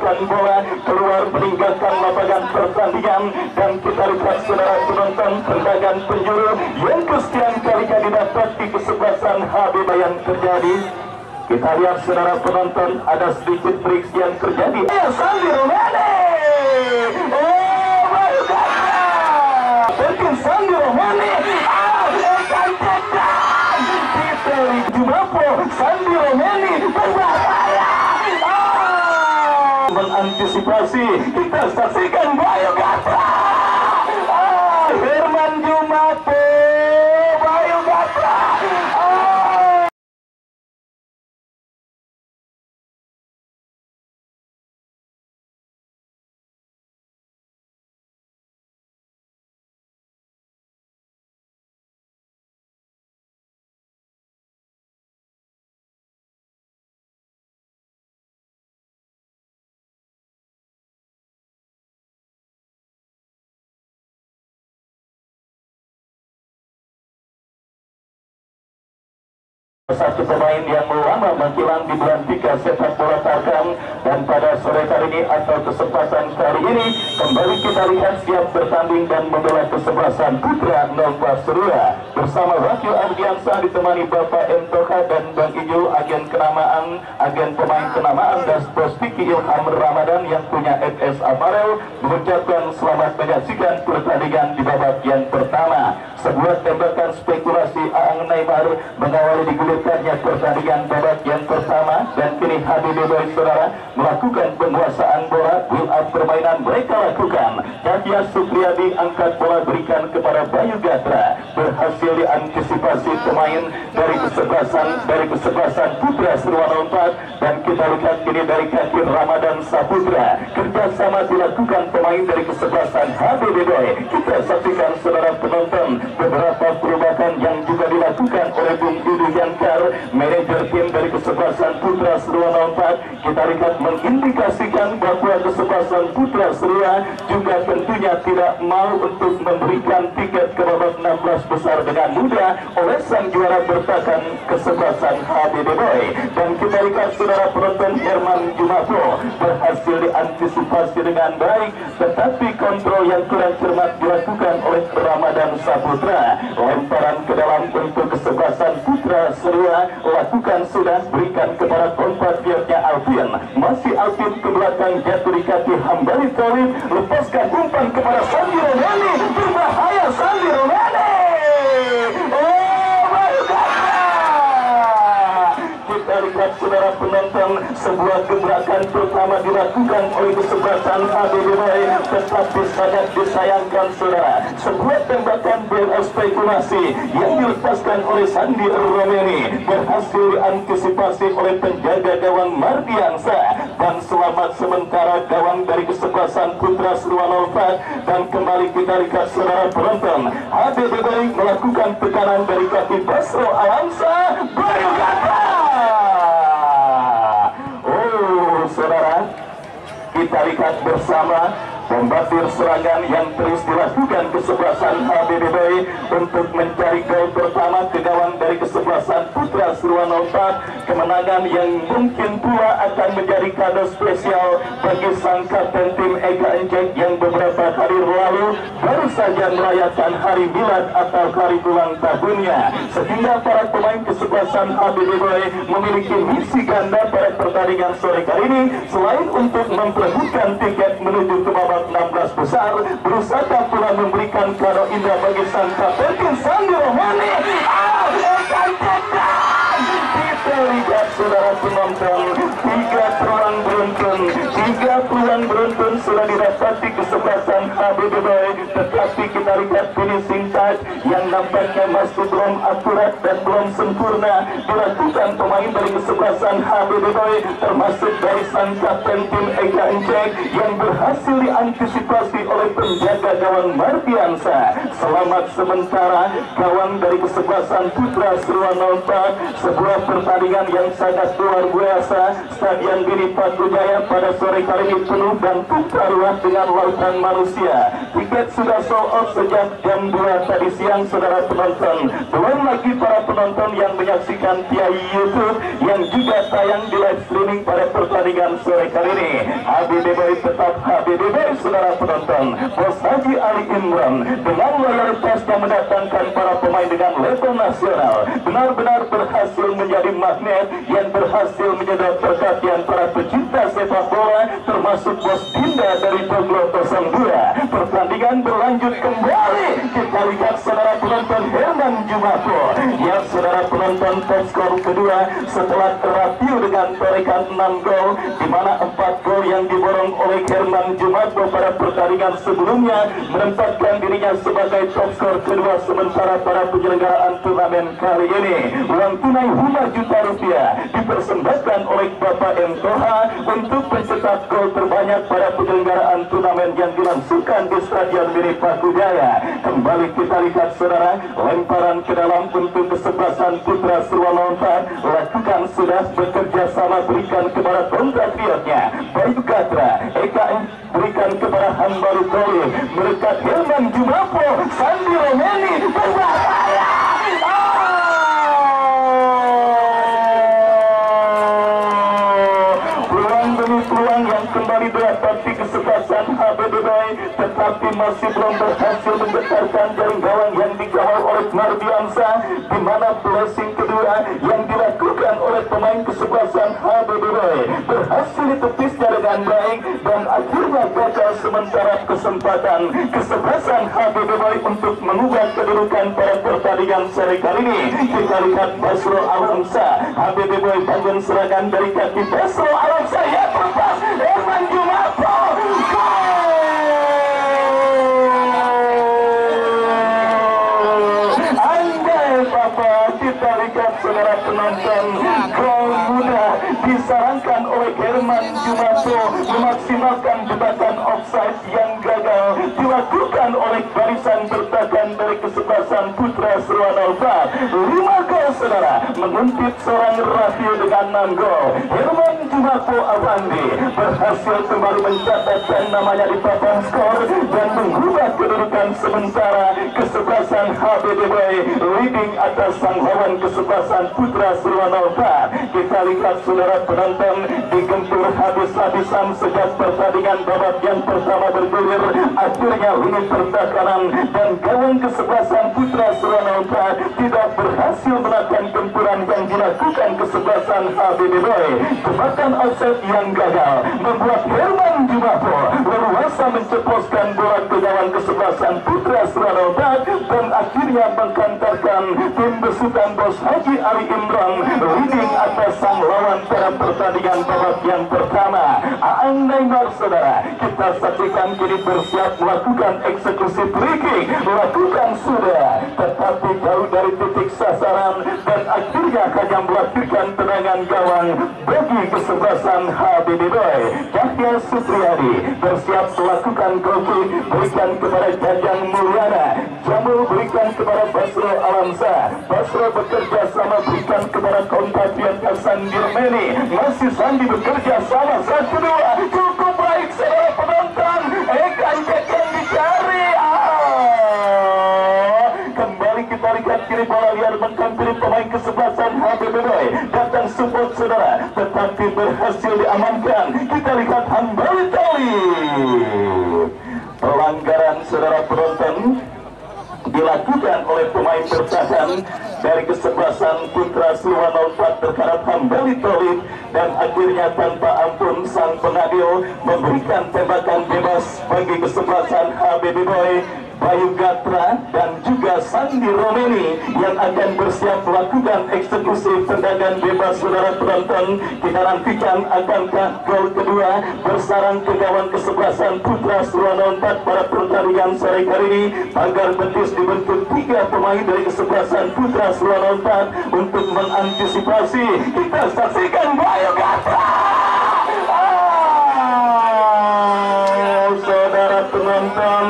mengarahkan bola keluar meninggalkan lapangan pertandingan. Dan kita lihat saudara penonton tendangan penjuru yang kesekian kalinya didapat di kesebelasan HBD yang terjadi. Kita lihat saudara penonton ada sedikit friks yang terjadi. Sandi Romane, baru kata mungkin Sandi Romane akan tendang di Jumapo. Sandi Romane berbahaya, mengantisipasi. Kita saksikan Bayu Gatra, Herman Jumapo, Bayu Gatra. Satu pemain yang lama menghilang di bulan 3 sepak bola Tarkam, dan pada sore hari ini atau kesempatan kali ini kembali kita lihat siap bertanding dan membela kesebelasan Putra Nova Surya bersama Wakil Ardiansa ditemani Bapak M. Toha dan Bang Ijo, agen kenamaan, agen pemain kenamaan dan Postiki Ilham Ramadan yang punya FS Aparel, mengucapkan selamat menyaksikan pertandingan di babak yang pertama. Sebuah tembakan spekulasi Aang Neymar mengawali digulirkannya pertandingan babak yang pertama, dan kini HBD Boys saudara melakukan penguasaan bola. Build up permainan mereka lakukan. Katya Supriyadi angkat bola berikan kepada Bayu Gatra, berhasil diantisipasi pemain dari kesebelasan Putra Sriwana 4, dan kita lihat kini dari kaki Ramadan Saputra kerjasama dilakukan pemain dari kesebelasan HBD Boys. Kita saksikan saudara penonton beberapa perubahan yang juga dilakukan oleh Bung Dudu Yankar, manajer tim dari kesebelasan Putra Sriwana 4. Kita lihat mengindikasikan bahwa kesebelasan Putra Sriwana juga tentunya tidak mau untuk memberikan tiket ke babak 16 besar dengan mudah oleh sang juara bertahan kesebelasan HBD Boy. Dan kita lihat saudara penonton Herman Jumapo berhasil diantisipasi dengan baik, tetapi kontrol yang kurang cermat dilakukan oleh Ramadan Saputra. Lemparan ke dalam untuk kesebelasan Putra Sriwana lakukan sudah, berikan kepada kompatriotnya Alvin. Masih Alvin ke belakang, jatuh di kaki Hambali Talib, lepaskan umpan kepada Sandi Romane, berbahaya Sandi Romane. Kita lihat saudara penonton, sebuah gebrakan pertama dilakukan oleh kesebelasan HBD Boys, tetapi sangat disayangkan saudara, sebuah tembakan bola spekulasi yang dilepaskan oleh Sandi Romane berhasil diantisipasi oleh penjaga gawang Mardiansa, dan selamat sementara gawang dari kesebelasan Putra Sriwana 4. Dan kembali kita lihat saudara penonton, HBD Boys melakukan tekanan dari kaki Basro Alamsa, Bayu Gatra. Saudara, kita lihat bersama bombardir serangan yang terus dilakukan kesebelasan HBD Boys untuk mencari gol pertama ke gawang dari kesebelasan Putra Sriwana 4. Kemenangan yang mungkin pula akan menjadi kado spesial bagi sang kapten tim Eka Encek yang beberapa hari lalu baru saja merayakan hari milad atau hari ulang tahunnya, sehingga para pemain kesebelasan HBD Boys memiliki misi ganda pada pertandingan sore kali ini. Selain untuk memperebutkan tiket menuju ke babak 16 besar, berusaha pula memberikan kado indah bagi sang kapten Sandi Romane. Kita lihat saudara penonton, tiga peluang beruntun sudah didapati kesebelasan HBD Boys, tetapi kita lihat finishing touch yang nampaknya masih belum akurat dan belum sempurna dilakukan pemain dari kesebelasan HBD Boys, termasuk dari sang kapten tim Eka Encek yang berhasil diantisipasi oleh penjaga gawang Mardiansa. Selamat sementara gawang dari kesebelasan Putra Sriwana 4. Sebuah pertandingan yang sangat luar biasa. Stadion Giri Patujaya pada sore kali ini penuh dan tumpah ruah dengan lautan manusia. Tiket sudah sold out sejak jam 2 tadi siang saudara. penonton, belum lagi para penonton yang menyaksikan via YouTube yang juga tayang di live streaming pada pertandingan sore kali ini. HBB Boy tetap HBB Boy, saudara penonton. Bos Haji Ali Imran dengan loyalitas yang mendatangkan para pemain dengan level nasional benar-benar berhasil menjadi magnet yang berhasil menyedot perhatian para pecinta sepak bola, termasuk Bos Dinda dari Doglo 02. Pertandingan berlanjut kembali. Kita lihat saudara penonton Herman Jumato yang saudara penonton top skor kedua setelah terapi dengan torekan 6 gol, di mana 4 gol yang diborong oleh Herman Jumato pada pertandingan sebelumnya menempatkan dirinya sebagai top skor kedua, sementara para penyelenggaraan turnamen kali ini uang tunai 5 juta rupiah dipersembahkan oleh Bapak M. Toha untuk pencetak gol terbanyak pada penyelenggaraan turnamen yang dilangsungkan di Stadion Mini Pakujaya. Kembali kita lihat saudara, lemparan ke dalam untuk kesebelasan Putra Surwana 4 lakukan sudah bekerja sama, berikan kepada compatriotnya Bayu Gatra, Eka berikan kepada Hambali Toli, melekat Herman Jumapo, Sandi Romeni berbahaya. Peluang yang kembali berdapat di kesebelasan HBB Boy, tetapi masih belum berhasil mendekatkan jaring gawang yang dikawal oleh Mardiansa, di mana blessing kedua yang dilakukan oleh pemain kesebelasan HBB Boy berhasil ditepis dengan baik dan akhirnya gagal, sementara kesempatan kesebelasan HBB Boy untuk mengubah kedudukan pada pertandingan seri kali ini. Kita lihat Basro Alamsa, HBB Boy bangun serangan dari kaki Basro Alamsa yang lepas Herman Jumato, andai Papa. Kita lihat saudara penonton, gol mudah disarankan oleh Herman Jumato memaksimalkan jebakan offside yang gagal dilakukan oleh barisan bertahan dari kesebelasan Putra Surwana 4. 5 gol saudara, menguntit seorang Rafiu dengan 6 gol. Herman Jumato Awandi berhasil kembali mencatatkan namanya di papan skor dan mengubah kedudukan sementara kesebelasan HBB Boy leading atas sang lawan kesebelasan Putra Surwana 4. Kita lihat saudara penonton, digempur habis-habisan sejak pertandingan babak yang pertama bergulir, akhirnya lini pertahanan dan gawang kesebelasan Putra Surwana 4 tidak berhasil menahan gempuran yang dilakukan kesebelasan HBB Boy. Tebakan offset yang gagal membuat Herman Jumato leluasa menceploskan bola ke gawang kesebelasan Putra Surwana 4 dan akhirnya mengkantarkan tim besutan Bos Haji Ali Imran leading atas sang lawan pada pertandingan babak yang pertama. Aang Neymar saudara, kita saksikan kini bersiap melakukan eksekusi free kick, melakukan sudah tetapi jauh dari titik sasaran dan akhirnya hanya melahirkan tendangan gawang bagi kesebelasan HBB Boy. Yahya Supriyadi bersiap melakukan goal kick, berikan kepada Jajang Mulyana, Jamul berikan kepada Basro Alamsa, Basro bekerja sama berikan kepada compatriot Sandi Romeni, masih Sandi bekerja sama, 1-2 cukup baik saudara penonton. Eka yang dicari, kembali kita lihat kiri bola liar mengkampiri pemain kesebelasan HBB Boy, datang support saudara tetapi berhasil diamankan. Kita lihat Hambali Tali, pelanggaran saudara penonton dilakukan oleh pemain bertahan dari kesebelasan Putra Surwana 4 terhadap Hambali Tolib, dan akhirnya tanpa ampun sang pengadil memberikan tembakan bebas bagi kesebelasan HBB Boy. Bayu Gatra dan juga Sandi Romeni yang akan bersiap melakukan eksekusi tendangan bebas saudara penonton. Kita nantikan akankah gol kedua bersarang ke gawang kesebelasan Putra Surwana 4 pada pertandingan sore kali ini. Pagar betis dibentuk 3 pemain dari kesebelasan Putra Surwana 4 untuk mengantisipasi. Kita saksikan Bayu Gatra. Saudara penonton,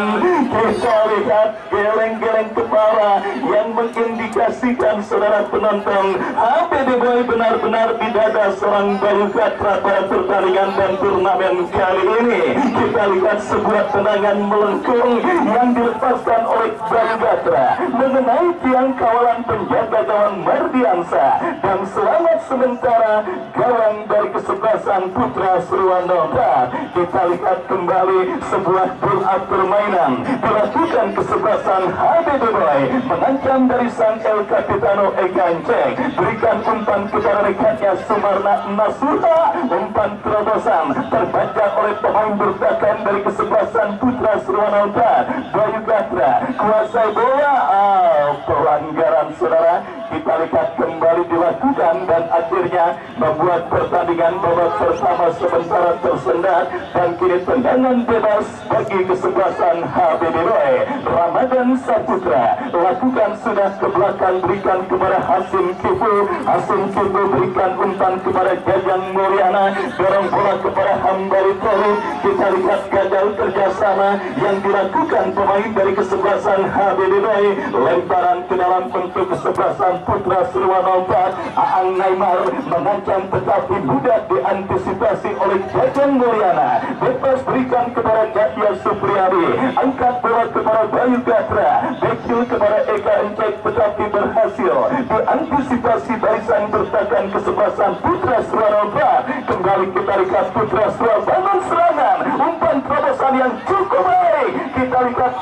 kita lihat geleng-geleng kepala yang mengindikasikan dikasihkan saudara penonton, HBD Boy benar-benar di dada seorang Bayu Gatra pada pertandingan dan turnamen kali ini. Kita lihat sebuah tendangan melengkung yang dilepaskan oleh Bayu Gatra mengenai tiang kawalan penjaga gawang Mardiansa, dan selamat sementara gawang dari kesebelasan Putra Sriwanto. Kita lihat kembali sebuah pull up permainan dilakukan kesebelasan HBD Boy, mengancam dari sang El Capitano Eka Encek, berikan umpan kepada rekatnya Sumarna Nasuha, umpan terobosan terbaca oleh pemain bertahan dari kesebelasan Putra Sriwanto. Bayu Gatra kuasai bola, pelanggaran saudara. Kita lihat kembali dilakukan dan akhirnya membuat pertandingan babak pertama sementara tersendat, dan kini tendangan bebas bagi kesebelasan HBD Boy. Ramadan Saputra lakukan sudah ke belakang, berikan kepada Hasim Kifu, Hasim Kifu berikan umpan kepada Jajang Mulyana, dorong bola kepada Hambali Tolu. Kita lihat gagal kerjasama yang dilakukan pemain dari kesebelasan HBD Boy, lemparan ke dalam bentuk kesebelasan Putra Sriwanto. Aang Naimar mengancam tetapi mudah diantisipasi oleh Jajang Mulyana, bebas berikan kepada Jatya Supriyadi, angkat bola kepada Bayu Gatra, bekil kepada Eka Encek tetapi berhasil diantisipasi barisan bertahan kesebelasan Putra Sriwanto. Kembali kita lihat Putra Sriwanto bangun serangan, umpan terobosan yang cukup baik. Kita lihat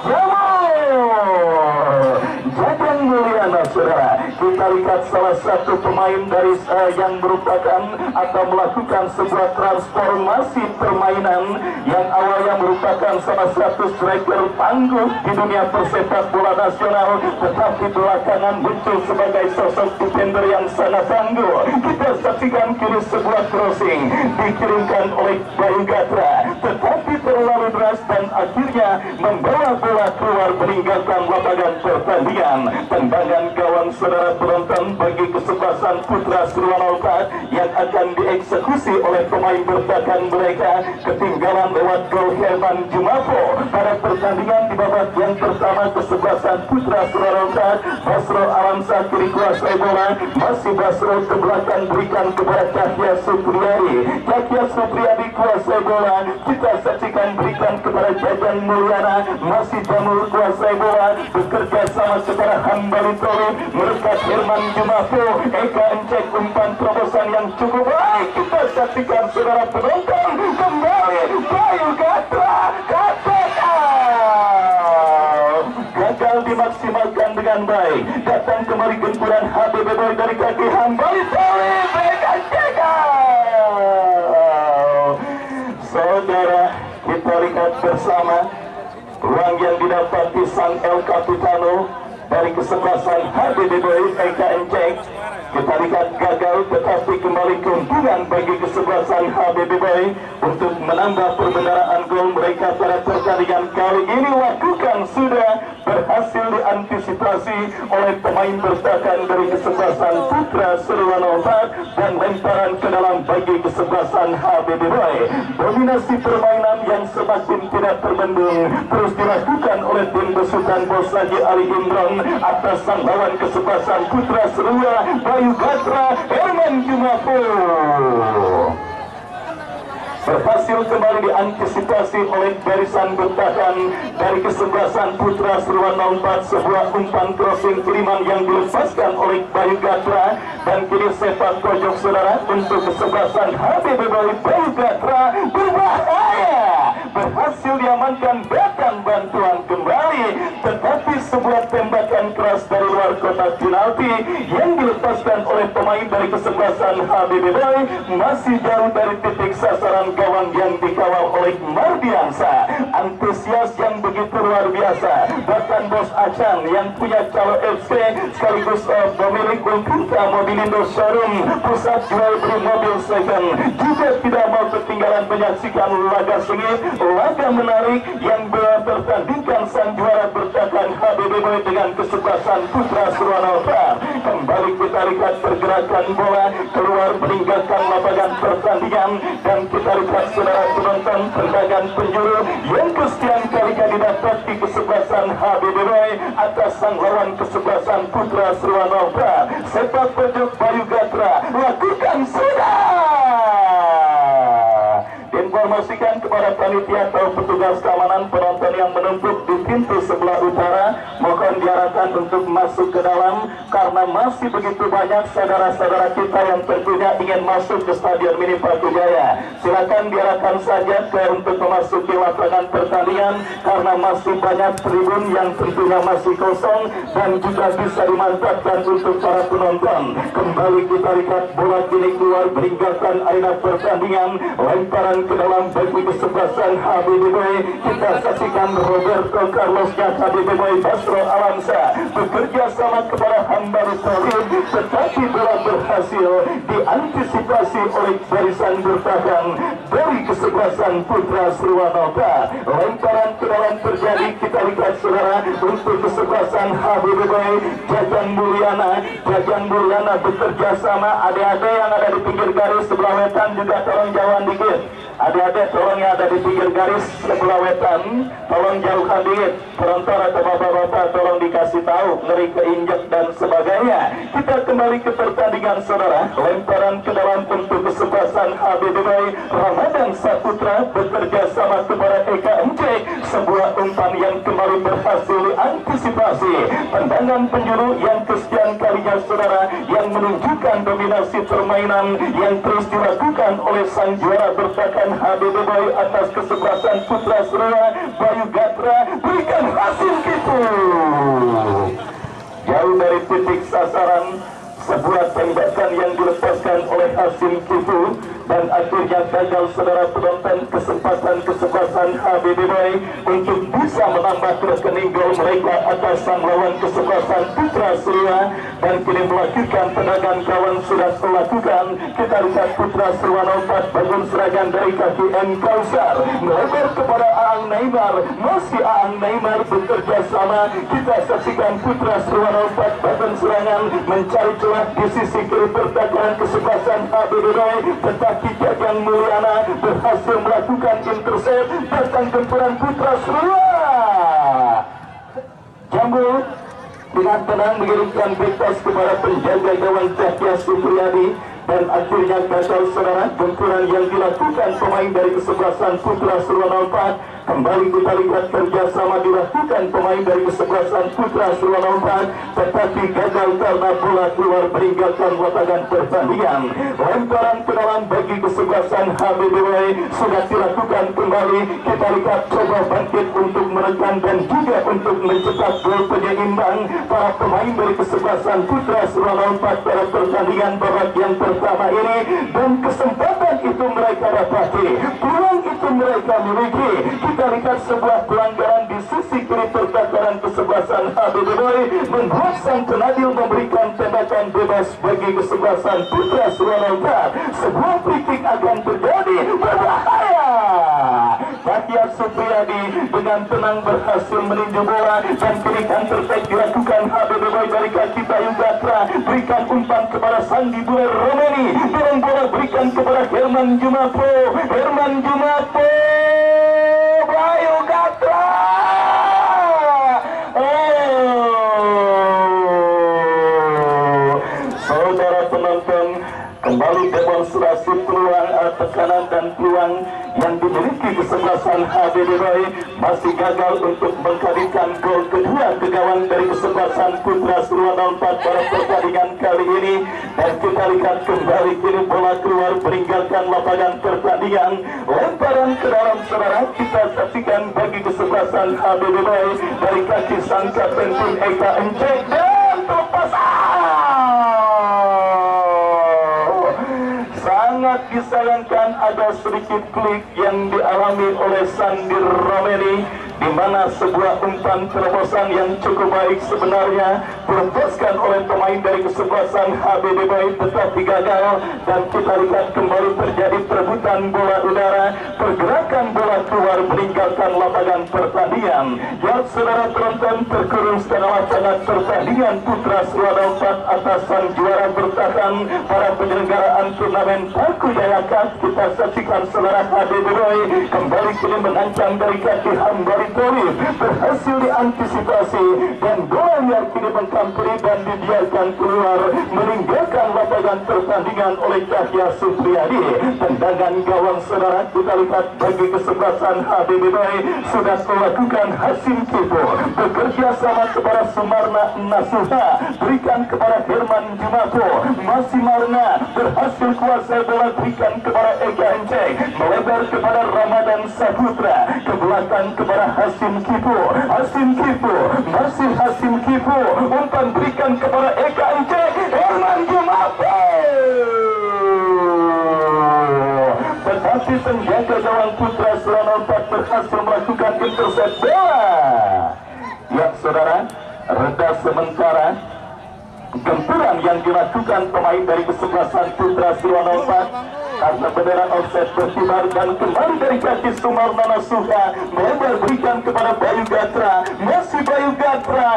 Jajang Mulyana saudara. Kita lihat salah satu pemain dari yang merupakan atau melakukan sebuah transformasi permainan yang awalnya merupakan salah satu striker tangguh di dunia persepak bola nasional, tetapi belakangan muncul sebagai sosok defender yang sangat tangguh. Kita saksikan kini sebuah crossing dikirimkan oleh Bayu Gatra, tetapi terlalu deras dan akhirnya membawa bola keluar meninggalkan lapangan pertandingan. Tendangan gawang saudara penonton bagi kesebelasan Putra Sriwanto yang akan dieksekusi oleh pemain bertahan mereka, ketinggalan lewat gol Herman Jumapo pada pertandingan di babak yang pertama. Kesebelasan Putra Sriwanto, Basro Alamsa kiri kuasai bola, masih Basro ke belakang berikan kepada Cahya Supriyadi, Cahya Supriyadi kuasai bola. Kita saksikan berikan kepada Jajang Mulyana, masih Jamur kuasai bola, bekerja sama kepada Hambali Tolu, merekat Herman Jumapo, Eka Encek umpan terobosan yang cukup baik. Kita saksikan saudara penonton kembali Bayu Gatra gagal dimaksimalkan dengan baik. Datang kembali gempuran HBD Boy dari kaki Hambali Tolu, Eka Encek. Saudara, kita lihat bersama ruang yang didapati sang El Capitano dari kesebelasan HBD Boy Eka Encek. Kita lihat gagal tetapi kembali keuntungan bagi kesebelasan HBD Boy untuk menambah perbendaharaan gol mereka pada pertandingan kali ini. Lakukan sudah berhasil diantisipasi oleh pemain bertahan dari kesebelasan Putra Sriwanto dan lemparan ke dalam bagi kesebelasan HBD Boy. Dominasi permainan yang semakin tidak terbendung terus dilakukan oleh tim besutan Bos Haji Ali Imron atas sang lawan kesebelasan Putra Sriwanto Bayu Gatra Herman Jumapo. Berhasil kembali diantisipasi oleh barisan bertahan dari kesebelasan Putra Sriwanto. Sebuah umpan crossing kiriman yang dilepaskan oleh Bayu Gatra, dan kini sepak pojok saudara untuk kesebelasan HBD Boy. Bayu Gatra berbahaya, berhasil diamankan, datang bantuan kembali, tetapi sebuah tembakan keras dari luar kotak penalti yang dilepaskan oleh pemain dari kesebelasan HBD Boy masih jauh dari titik sasaran gawang yang dikawal oleh Mardiansa. Antusias yang begitu luar biasa. Bahkan Bos Acan yang punya Calo FC sekaligus pemilik Ultra Mobilindo Showroom, pusat jual beli mobil second, juga tidak mau ketinggalan menyaksikan laga sengit, laga menarik yang bertandingkan sang juara bertahan HBD Boy dengan kesebelasan Putra Sriwanto. Kembali kita lihat pergerakan bola keluar meninggalkan lapangan pertandingan, dan kita lihat saudara penonton tendangan penjuru yang kesekian kalinya didapat di kesebelasan HBD Boy. atas sang lawan kesebelasan Putra Sriwanova. Sepak pojok Bayu Gatra lakukan sudah. Informasikan kepada panitia atau petugas keamanan penonton yang menumpuk di pintu sebelah utara, mohon diarahkan untuk masuk ke dalam karena masih begitu banyak saudara-saudara kita yang tentunya ingin masuk ke Stadion Mini Brawijaya. Silakan diarahkan saja untuk memasuki lapangan pertandingan karena masih banyak tribun yang tentunya masih kosong dan juga bisa dimanfaatkan untuk para penonton. Kembali kita lihat bola kini keluar meninggalkan arena pertandingan, lemparan ke dalam bagi kesebelasan HBB. Kita saksikan Roberto Carlos HBB Basro Alamsa bekerja sama kepada Hambari Tolim, tetapi bola berhasil diantisipasi oleh barisan bertahan dari kesebelasan Putra Sriwanova. Lemparan ke dalam terjadi, kita lihat saudara, untuk kesebelasan HBB Jajang Mulyana bekerja sama adik-adik yang ada di pinggir garis sebelah wetan juga tolong jauhan dikit. Adik-adik tolong yang ada di pinggir garis sebelah wetan tolong jauhkan dikit. Penonton atau bapak-bapak tolong dikasih tahu ngeri keinjak dan sebagainya. Kita kembali ke pertandingan saudara. Lemparan ke dalam untuk kesebelasan HBB Ramadan Saputra bekerja sama kepada Eka Encek. Sebuah umpan yang kembali berhasil diantisipasi. Tendangan penjuru yang kesekian kalinya saudara yang menunjukkan dominasi permainan yang terus dilakukan oleh sang juara bertahan HBB atas kesebelasan Putra Sriwanova. Bayu Gatra berikan hasil gitu jauh dari titik sasaran. Sebuah tembakan yang dilepaskan oleh Hasim Kifu dan akhirnya gagal saudara penonton kesempatan HBB untuk bisa menambah rekening gol mereka atas sang lawan kesebelasan Putra Sriwanova. Dan kini melakukan tendangan kawan sudah melakukan. Kita lihat Putra Sriwanova bangun serangan dari kaki M. Kausar melebar kepada Aang Neymar. Masih Aang Neymar bekerja sama. Kita saksikan Putra Sriwanova bangun serangan mencari celah di sisi kiri pertahanan kesebelasan HBB, tetapi Jajang Mulyana berhasil melakukan intercept. Datang gempuran Putra Sriwanova. Jambu dengan tenang mengirimkan bebas kepada penjaga gawang Cahya Supriyadi dan akhirnya gagal saudara. Gempuran yang dilakukan pemain dari kesebelasan Putra Sriwanova. Kembali kita lihat kerjasama dilakukan pemain dari kesebelasan Putra Sriwanova, tetapi gagal karena bola keluar meninggalkan lapangan pertandingan. Lemparan ke dalam bagi kesebelasan HBB sudah dilakukan kembali. Kita lihat coba bangkit untuk menekan dan juga untuk mencetak gol penyeimbang para pemain dari kesebelasan Putra Sriwanova pada pertandingan babak yang pertama ini, dan kesempatan itu mereka dapati, peluang itu mereka miliki. Kita lihat sebuah pelanggaran di sisi kiri pertahanan kesebelasan HBB membuat sang penadil memberikan tembakan bebas bagi kesebelasan Putra Sriwanova. Sebuah free kick akan terjadi, berbahaya. Cahya Supriyadi dengan tenang berhasil meninju bola dan kini counter attack dilakukan HBB dari kaki Bayu Gatra. Berikan umpan kepada Sandi Buer Romeni. Dorong bola berikan kepada Herman Jumapo. Bayu Gatra. Saudara penonton, kembali demonstrasi peluang tekanan dan peluang yang dimiliki kesebelasan HBB masih gagal untuk mengkalikan gol kedua ke gawang dari kesebelasan Putra Sriwanova pada pertandingan kali ini. Dan kita lihat kembali kini bola keluar meninggalkan lapangan pertandingan. Lemparan ke dalam saudara, kita saksikan bagi kesebelasan HBB dari kaki sang kapten tim Eka Encek dan terlepas. Sangat disayangkan ada sedikit klik yang dialami oleh Sandi Romeni, di mana sebuah umpan terobosan yang cukup baik sebenarnya dilepaskan oleh pemain dari kesebelasan HBB tetapi gagal. Dan kita lihat kembali terjadi perebutan bola udara, pergerakan bola keluar meninggalkan lapangan pertandingan. Ya saudara penonton, terkurung setengah lapangan pertandingan Putra Seruan 4 atas sang juara bertahan para penyelenggaraan turnamen Paku Jaya Cup. Kita saksikan saudara HDB Boy kembali kini mengancam dari kaki Hambari Tolib, berhasil diantisipasi dan bola yang kini mengkamperi dan dibiarkan keluar meninggalkan lapangan pertandingan oleh Cahya Supriyadi. Tendangan gawang saudara kita lihat bagi kesebelasan HDB Boy sudah melakukan Hasim Kipo, bekerja sama kepada Sumarna Nasuha, berikan kepada Herman Jumato, masih Marna berhasil kuasai bola, berikan kepada Ega Enceng, melebar kepada Ramadan Saputra, ke belakang kepada Hasim Kipo, masih Hasim Kipo, umpan berikan kepada Ega Enceng, Herman Jumato, tetapi penjaga gawang Putra Seruan 4 berhasil melakukan intercept bola. Ya saudara, reda sementara gempuran yang dilakukan pemain dari kesebelasan Putra Seruan 4 karena bendera offset berkibar dan kembali dari kaki Sumarna Nasuha, melebar berikan kepada Bayu Gatra, masih Bayu Gatra,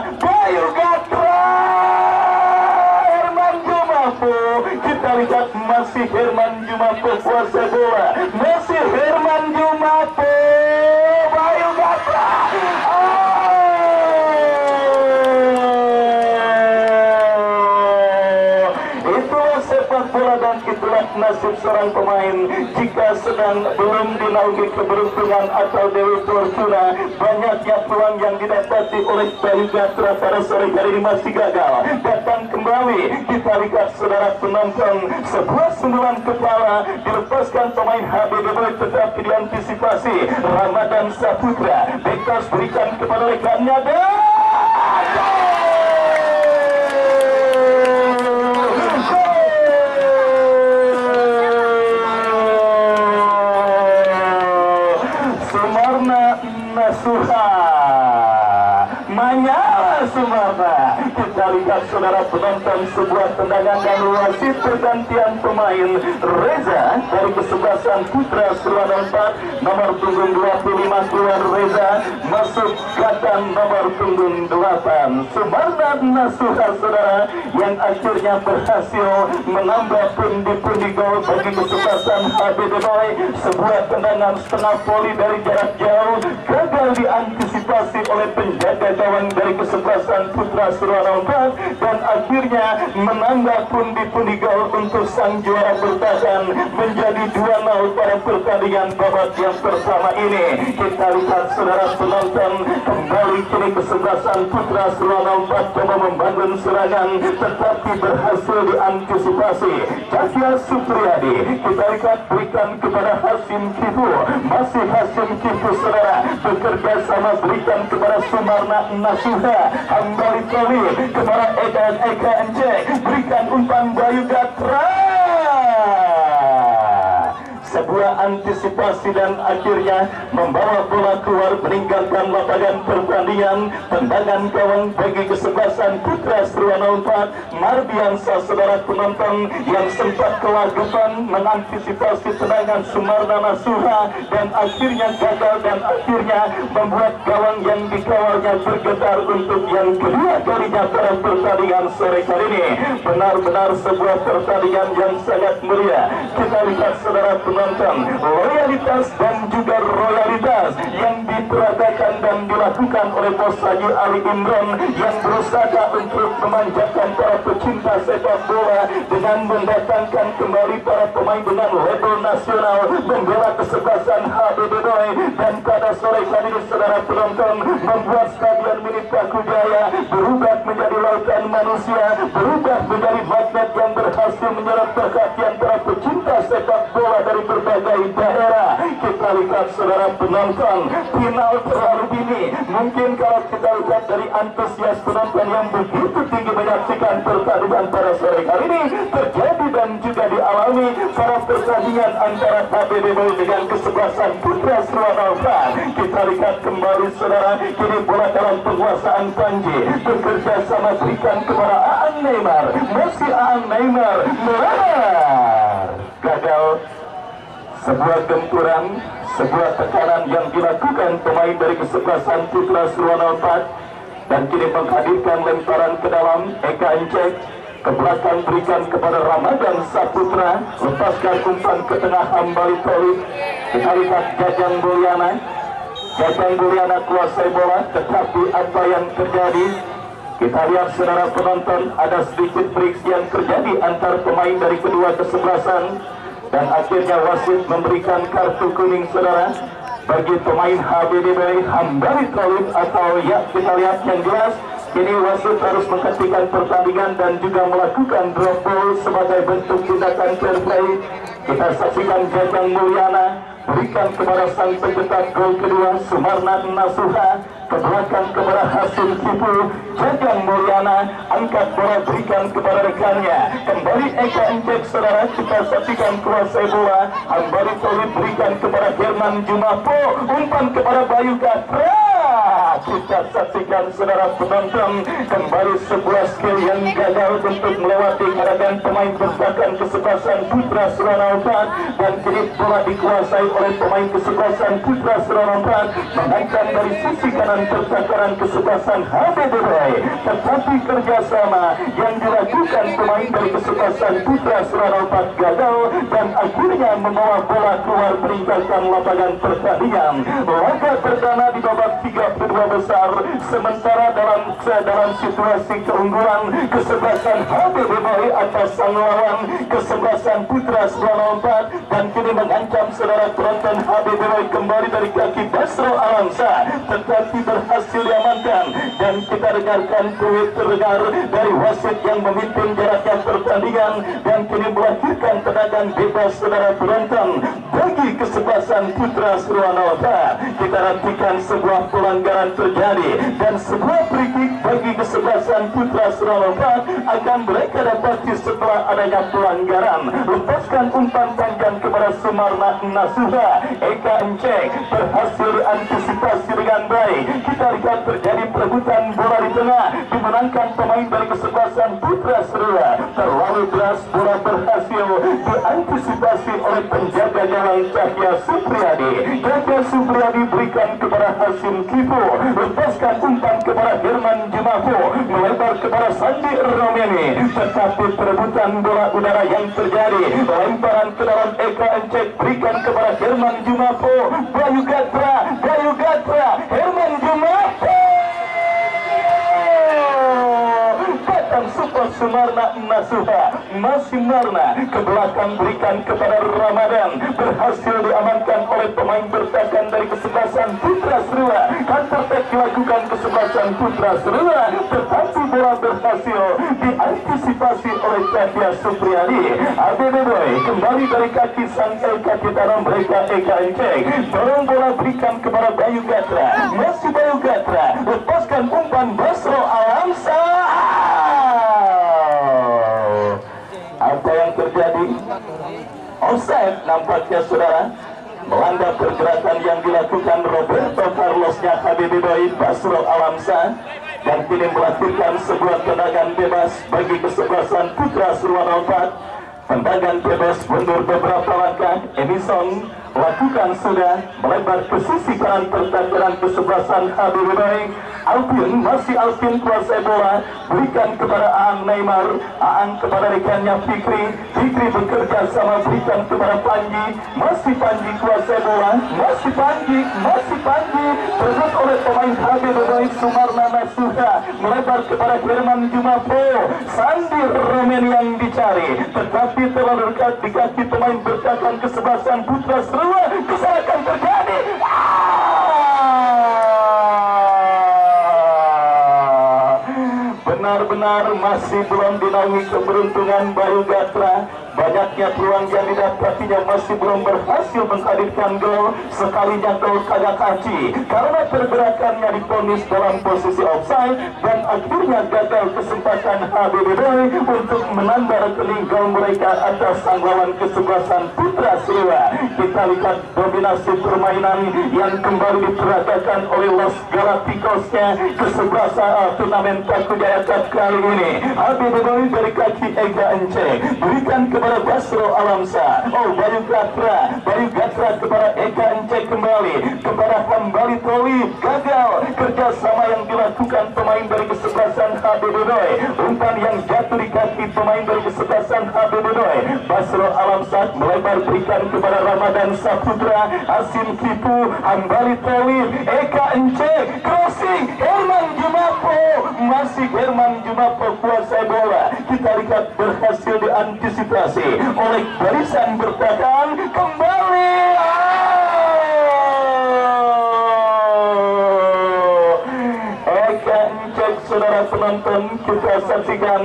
Herman Jumato, kita lihat masih Herman Jumato kuasa bola, masih Herman Jumato, Bayu Gatra, itulah sepak bola dan itulah nasib seorang pemain jika sedang belum dinaungi keberuntungan atau Dewi Fortuna. Banyaknya peluang yang didapati oleh Bayu Gatra pada sore hari ini masih gagal. Datang kembali, kita lihat saudara penonton, sebuah sundulan kepala dilepaskan pemain HDB Boy tetapi diantisipasi Ramadan Saputra, bebas berikan kepada rekannya dan Nasuha, menyala Sumarna. Kita lihat saudara penonton sebuah tendangan dan wasit pergantian pemain. Reza dari kesebelasan Putra Seruan 4 nomor punggung 25 keluar Reza, masuk Gatan nomor punggung 8 Sumarna Nasuha saudara, yang akhirnya berhasil menambah pundi-pundi gol bagi kesebelasan HDB Boy. Sebuah tendangan setengah voli dari jarak jauh gagal diantisipasi oleh penjaga gawang dari kesebelasan Putra Seruan 4 dan akhirnya menambah pundi-pundi gol untuk sang juara bertahan menjadi 2-0 pada pertandingan babak yang pertama ini. Kita lihat saudara penonton, kembali kini kesebelasan Putra Seruan 4 coba membangun serangan tetapi berhasil diantisipasi Cahya Supriyadi. Kita lihat berikan kepada Hasim Kipu, masih Hasim Kipu saudara, bekerja sama berikan kepada Sumarna Nasuha, kembali kali kepada Ega Enceng, berikan umpan Bayu Gatra, sebuah antisipasi dan akhirnya membawa bola keluar meninggalkan lapangan pertandingan. Tendangan gawang bagi kesebelasan Putra Seruan 4 Mardiansa saudara penonton, yang sempat kelagupan mengantisipasi tendangan Sumarna Nasuha dan akhirnya gagal dan akhirnya membuat gawang yang dikawalnya bergetar untuk yang kedua kalinya pada pertandingan sore kali ini. Benar-benar sebuah pertandingan yang sangat mulia. Kita lihat saudara penonton, loyalitas dan juga royalitas yang diperagakan dan dilakukan oleh Bos Haji Ali Imran yang berusaha untuk memanjakan para pecinta sepak bola dengan mendatangkan kembali para pemain dengan level nasional membela kesebelasan HDB Boy, dan pada sore kali ini saudara penonton membuat stadion milik Paku Jaya berubah menjadi lautan manusia, berubah menjadi magnet yang berhasil menyerap perhatian para pecinta sepak bola dari berbagai daerah. Kita lihat saudara penonton, final terlalu dini. Mungkin kalau kita lihat dari antusias penonton yang begitu tinggi menyaksikan pertandingan pada sore kali ini terjadi dan juga dialami pada pertandingan antara HDB Boy dengan kesebelasan Putra Seruan 4. Kita lihat kembali saudara, kini bola dalam penguasaan Panji, bekerja sama berikan kepada Aan Neymar, masih Aan Neymar melebar, gagal. Sebuah gempuran sebuah tekanan yang dilakukan pemain dari kesebelasan Putra Sriwana 4 dan kini menghadirkan lemparan ke dalam. Eka Encek ke belakang berikan kepada Ramadan Saputra, lepaskan umpan ke tengah Hambali Tolib. Kita lihat Jajang Buliana kuasai bola, tetapi apa yang terjadi? Kita lihat saudara penonton, ada sedikit friksi yang terjadi antar pemain dari kedua kesebelasan dan akhirnya wasit memberikan kartu kuning saudara bagi pemain HBDB Hambali Tolib, atau ya kita lihat yang jelas ini wasit harus menghentikan pertandingan dan juga melakukan drop ball sebagai bentuk tindakan fair play. Kita saksikan Jajang Mulyana berikan kepada sang pencetak gol kedua Sumarna Nasuha, ke belakang kepada Hasim Kipu. Jajang Mulyana angkat bola berikan kepada rekannya, kembali Eka Encek saudara. Kita saksikan kuasai bola, Hambali Tolib berikan kepada Herman Jumapo, umpan kepada Bayu Gatra. Kita saksikan saudara penonton, kembali sebuah skill yang gagal untuk melewati karangan pemain bertahan kesebelasan Putra Sriwana 4 dan kini bola dikuasai oleh pemain kesebelasan Putra Sriwana 4 mengancam dari sisi kanan pertahanan kesebelasan HBDB, tetapi kerjasama yang dilakukan pemain dari kesebelasan Putra Sriwana 4 gagal dan akhirnya membawa bola keluar meninggalkan lapangan pertandingan. Laga perdana di babak 32 besar, sementara dalam situasi keunggulan kesebelasan HBDB atas sang lawan kesebelasan Putra Sriwana 4 dan kini mengancam saudara penonton HBDB kembali dari kaki Basro Alamsa, tetapi berhasil diamankan. Dan kita dengarkan tweet terdengar dari wasit yang memimpin jaraknya pertandingan dan kini melahirkan tendangan bebas saudara penonton bagi kesebelasan Putra Sriwana 4. Kita nantikan sebuah pelanggaran terjadi dan sebuah free kick bagi kesebelasan Putra Sriwana 4 akan mereka dapati setelah adanya pelanggaran. Lepaskan umpan panjang kepada Sumarna Nasuha, Eka Encek berhasil antisipasi dengan baik. Kita lihat terjadi perebutan bola di tengah, dimenangkan pemain dari kesebelasan Putra Sriwana. Terlalu deras bola berhasil diantisipasi oleh penjaga gawang Cahya Supriyadi. Cahya Supriyadi berikan kepada Hasim Kipu, lepaskan umpan kepada Herman Jumapo, melebar kepada Sandi Romeni, tetapi perebutan bola udara yang terjadi, lemparan ke dalam Eka Encek berikan kepada Herman Jumapo, Bayu Gatra, Herman Jumapo, support Sumarna Nasuha, masih Marna ke belakang berikan kepada Ramadan, berhasil diamankan oleh pemain bertahan dari kesebelasan Putra Sriwana. Counter attack dilakukan kesebelasan Putra Sriwana, tetapi bola berhasil diantisipasi oleh Cahya Supriyadi. HBDB kembali dari kaki sang kapiten mereka Eka Encek, dorong bola berikan kepada Bayu Gatra, masih Bayu Gatra, lepaskan umpan Basro Alamsa. Apa yang terjadi? Offside nampaknya saudara, melanda pergerakan yang dilakukan Roberto Carlosnya HBDB Basro Alamsa dan kini melahirkan sebuah tendangan bebas bagi kesebelasan Putra Sriwana 4. Tendangan bebas mundur beberapa langkah, Emison lakukan sudah melebar ke sisi kanan pertahanan kesebelasan HBDB. Alvin, masih Alvin kuasai bola, berikan kepada Aang Neymar, Aang kepada rekannya Fikri bekerja sama berikan kepada Panji, masih Panji kuasai bola, masih Panji terus oleh pemain HBDB Sumarna Nasuha, melebar kepada Herman Jumapo, Sandi Romeni yang dicari, tetapi terlalu dekat di kaki pemain bertahan kesebelasan Putra Sriwana. Kesalahan terjadi. Benar-benar masih belum dinaungi keberuntungan Bayu Gatra. Banyaknya peluang yang didapatinya masih belum berhasil menghadirkan gol. Sekalinya gol kagak kaci karena pergerakannya diponis dalam posisi offside dan akhirnya gagal kesempatan HBDB untuk menambah rekening gol mereka atas sang lawan kesebelasan Putra Sriwana. Kita lihat dominasi permainan yang kembali diperagakan oleh Los Galacticosnya kesebelasan turnamen Paku Jaya Cup kali ini. HBDB dari kaki Eka Encek berikan kepada kepada Basro Alamsa. Oh, Bayu Gatra kepada Eka Encek kembali kepada Kembali Toli. Gagal kerjasama yang dilakukan pemain dari kesebelasan HBD Doi. Umpan yang jatuh di kaki pemain dari kesebelasan HBD Doi. Basro Alamsa melebar berikan kepada Ramadan Saputra. Hasim Kipu, Kembali Toli, Eka Encek, crossing Herman Jumapo, masih Herman Jumapo kuasai bola. Kita lihat berhasil diantisipasi oleh barisan bertahan. Kembali Eka Encek, saudara penonton, kita saksikan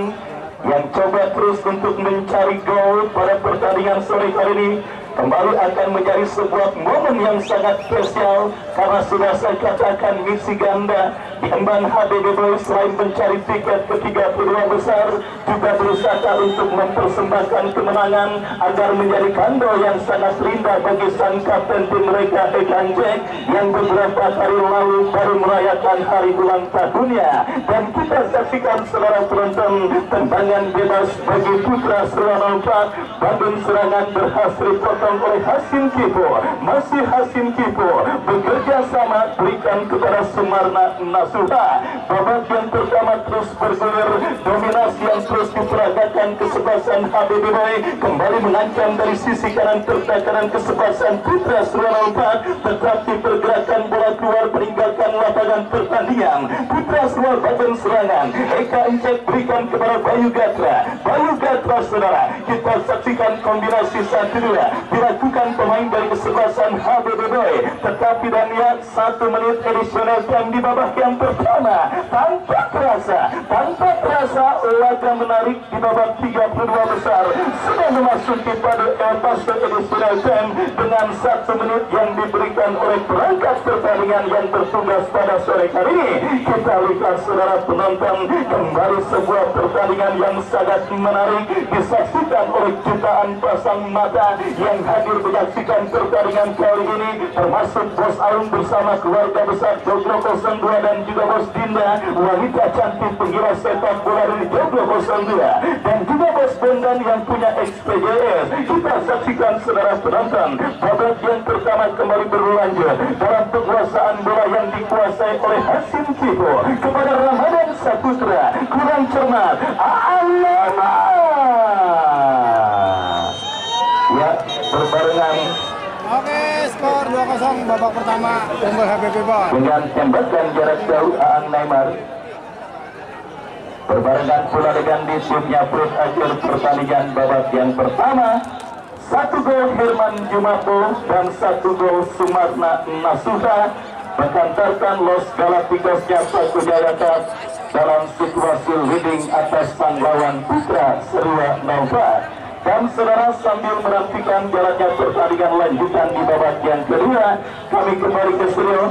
yang coba terus untuk mencari gol pada pertandingan sore hari ini. Kembali akan menjadi sebuah momen yang sangat spesial karena sudah saya katakan misi ganda di emban HBD Boys selain mencari tiket ke 32 besar juga berusaha untuk mempersembahkan kemenangan agar menjadi kando yang sangat indah bagi sang kapten tim mereka Eka Encek yang beberapa hari lalu baru merayakan hari ulang tahunnya. Dan kita saksikan saudara penonton tendangan bebas bagi putra Serangan 4. Bandung serangan berhasil dipotong oleh Hasim Kipo. Masih Hasim Kipo bekerja sama berikan kepada Sumarna Nasuha. Babak yang pertama terus bergulir, dominasi yang terus diperagakan kesebelasan HBD Boy. Kembali mengancam dari sisi kanan kanan kesebelasan putra Serangan 4, tetapi pergerakan bola keluar meninggalkan lapangan pertandingan. Putra keluar bagian serangan, Eka Encek berikan kepada Bayu Gatra. Saudara, kita saksikan kombinasi 1-2 dilakukan pemain dari kesebelasan HBD Boy, tetapi dan lihat 1 menit additional time di babak yang pertama tanpa terasa laga menarik di babak 32 besar sudah memasuki pada fase additional time dengan 1 menit yang diberikan oleh perangkat pertandingan yang bertugas pada sore hari ini. Kita lihat saudara penonton, kembali sebuah pertandingan yang sangat menarik disaksikan oleh jutaan pasang mata yang hadir menyaksikan pertandingan kali ini, termasuk Bos Arum bersama keluarga besar Joglo 02 dan juga Bos Dinda, wanita cantik penggila sepak bola dari Joglo 02, dan juga Bos Bondan yang punya XPJS. Kita saksikan saudara penonton, babak yang pertama kembali berlanjut dalam penguasaan bola yang dikuasai oleh Hasim Kipo kepada Ramadan Saputra, kurang cermat ya, berbarengan. Oke, skor 2-0 babak pertama unggul HBD Boy dengan tembakan jarak jauh Aan Neymar. Berbarengan pula dengan disubnya perut akhir pertandingan babak yang pertama. 1 gol Herman Jumapo dan 1 gol Sumarna Nasuha mengantarkan Los Galacticosnya Paku Jaya Cup dalam situasi leading atas sang lawan Putra Serua 04. Dan saudara, sambil menantikan jalannya pertandingan lanjutan di babak yang kedua, kami kembali ke studio.